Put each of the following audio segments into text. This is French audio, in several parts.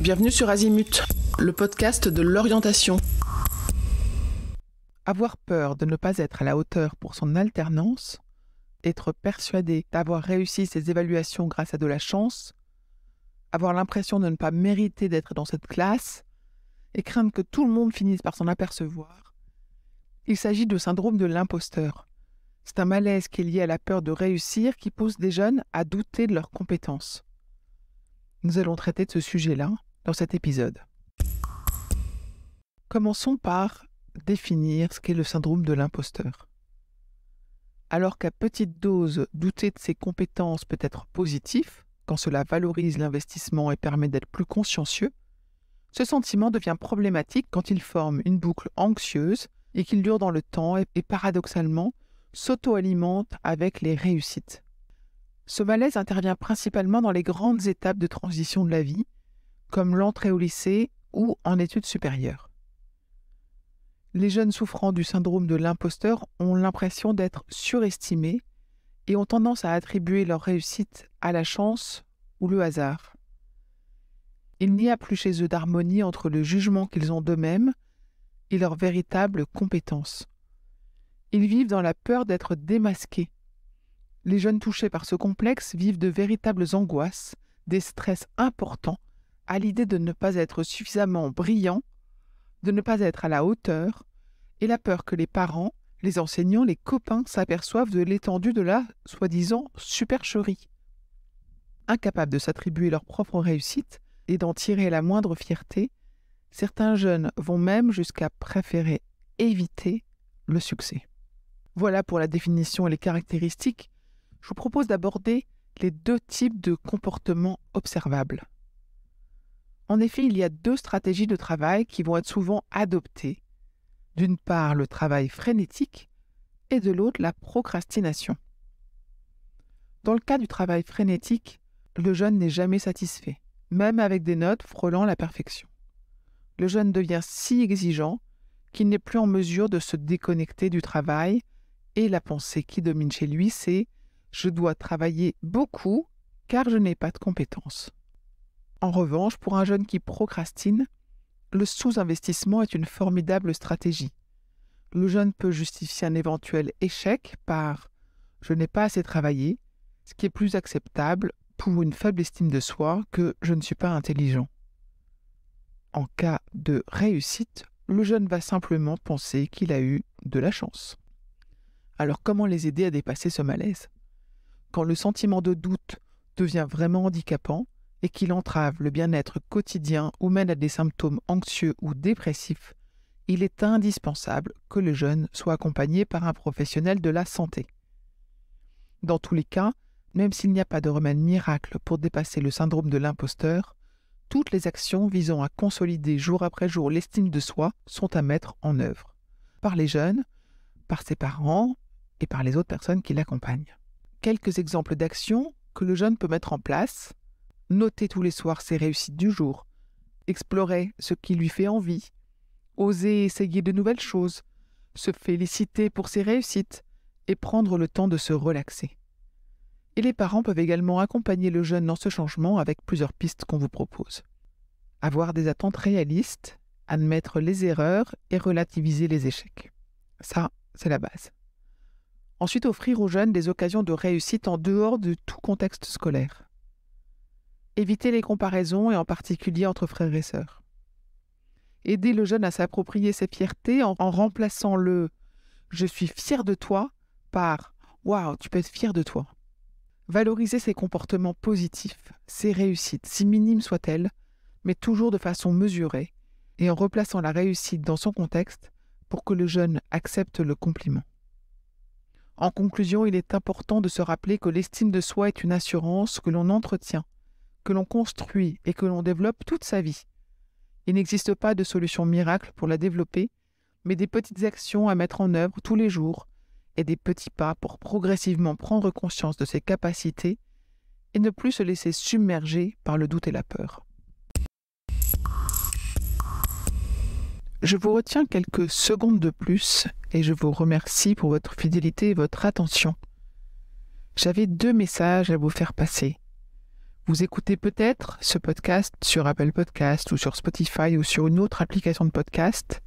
Bienvenue sur Azimut, le podcast de l'orientation. Avoir peur de ne pas être à la hauteur pour son alternance, être persuadé d'avoir réussi ses évaluations grâce à de la chance, avoir l'impression de ne pas mériter d'être dans cette classe et craindre que tout le monde finisse par s'en apercevoir. Il s'agit de syndrome de l'imposteur. C'est un malaise qui est lié à la peur de réussir qui pousse des jeunes à douter de leurs compétences. Nous allons traiter de ce sujet-là dans cet épisode. Commençons par définir ce qu'est le syndrome de l'imposteur. Alors qu'à petite dose, douter de ses compétences peut être positif, quand cela valorise l'investissement et permet d'être plus consciencieux, ce sentiment devient problématique quand il forme une boucle anxieuse et qu'il dure dans le temps et paradoxalement s'auto-alimente avec les réussites. Ce malaise intervient principalement dans les grandes étapes de transition de la vie, comme l'entrée au lycée ou en études supérieures. Les jeunes souffrant du syndrome de l'imposteur ont l'impression d'être surestimés et ont tendance à attribuer leur réussite à la chance ou le hasard. Il n'y a plus chez eux d'harmonie entre le jugement qu'ils ont d'eux-mêmes et leurs véritables compétences. Ils vivent dans la peur d'être démasqués. Les jeunes touchés par ce complexe vivent de véritables angoisses, des stress importants à l'idée de ne pas être suffisamment brillants, de ne pas être à la hauteur, et la peur que les parents, les enseignants, les copains s'aperçoivent de l'étendue de la soi-disant supercherie. Incapables de s'attribuer leur propre réussite et d'en tirer la moindre fierté, certains jeunes vont même jusqu'à préférer éviter le succès. Voilà pour la définition et les caractéristiques. Je vous propose d'aborder les deux types de comportements observables. En effet, il y a deux stratégies de travail qui vont être souvent adoptées. D'une part, le travail frénétique et de l'autre, la procrastination. Dans le cas du travail frénétique, le jeune n'est jamais satisfait, même avec des notes frôlant la perfection. Le jeune devient si exigeant qu'il n'est plus en mesure de se déconnecter du travail et la pensée qui domine chez lui, c'est « je dois travailler beaucoup car je n'ai pas de compétences ». En revanche, pour un jeune qui procrastine, le sous-investissement est une formidable stratégie. Le jeune peut justifier un éventuel échec par « je n'ai pas assez travaillé », ce qui est plus acceptable pour une faible estime de soi que « je ne suis pas intelligent ». En cas de réussite, le jeune va simplement penser qu'il a eu de la chance. Alors comment les aider à dépasser ce malaise ? Quand le sentiment de doute devient vraiment handicapant et qu'il entrave le bien-être quotidien ou mène à des symptômes anxieux ou dépressifs, il est indispensable que le jeune soit accompagné par un professionnel de la santé. Dans tous les cas, même s'il n'y a pas de remède miracle pour dépasser le syndrome de l'imposteur, toutes les actions visant à consolider jour après jour l'estime de soi sont à mettre en œuvre, par les jeunes, par ses parents et par les autres personnes qui l'accompagnent. Quelques exemples d'actions que le jeune peut mettre en place: noter tous les soirs ses réussites du jour, explorer ce qui lui fait envie, oser essayer de nouvelles choses, se féliciter pour ses réussites et prendre le temps de se relaxer. Et les parents peuvent également accompagner le jeune dans ce changement avec plusieurs pistes qu'on vous propose. Avoir des attentes réalistes, admettre les erreurs et relativiser les échecs. Ça, c'est la base. Ensuite, offrir aux jeunes des occasions de réussite en dehors de tout contexte scolaire. Éviter les comparaisons et en particulier entre frères et sœurs. Aider le jeune à s'approprier ses fiertés en remplaçant le « je suis fier de toi » par « waouh, tu peux être fier de toi ». Valoriser ses comportements positifs, ses réussites, si minimes soient-elles, mais toujours de façon mesurée et en replaçant la réussite dans son contexte pour que le jeune accepte le compliment. En conclusion, il est important de se rappeler que l'estime de soi est une assurance que l'on entretient, que l'on construit et que l'on développe toute sa vie. Il n'existe pas de solution miracle pour la développer, mais des petites actions à mettre en œuvre tous les jours et des petits pas pour progressivement prendre conscience de ses capacités et ne plus se laisser submerger par le doute et la peur. Je vous retiens quelques secondes de plus et je vous remercie pour votre fidélité et votre attention. J'avais 2 messages à vous faire passer. Vous écoutez peut-être ce podcast sur Apple Podcast ou sur Spotify ou sur une autre application de podcast.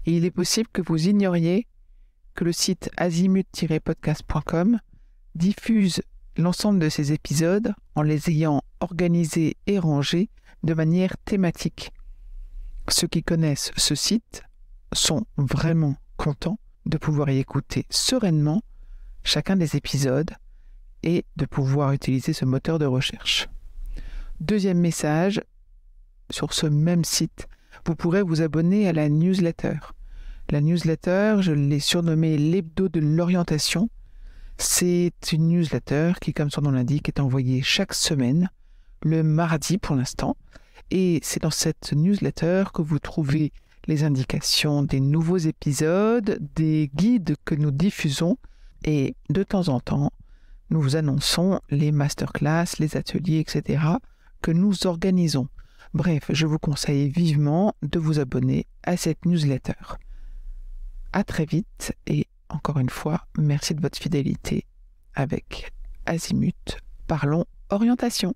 Et il est possible que vous ignoriez que le site azimut-podcast.com diffuse l'ensemble de ces épisodes en les ayant organisés et rangés de manière thématique. Ceux qui connaissent ce site sont vraiment contents de pouvoir y écouter sereinement chacun des épisodes et de pouvoir utiliser ce moteur de recherche. Deuxième message, sur ce même site, vous pourrez vous abonner à la newsletter. La newsletter, je l'ai surnommée l'hebdo de l'orientation. C'est une newsletter qui, comme son nom l'indique, est envoyée chaque semaine, le mardi pour l'instant. Et c'est dans cette newsletter que vous trouvez les indications des nouveaux épisodes, des guides que nous diffusons et de temps en temps, nous vous annonçons les masterclass, les ateliers, etc. que nous organisons. Bref, je vous conseille vivement de vous abonner à cette newsletter. À très vite et encore une fois, merci de votre fidélité avec Azimut. Parlons orientation.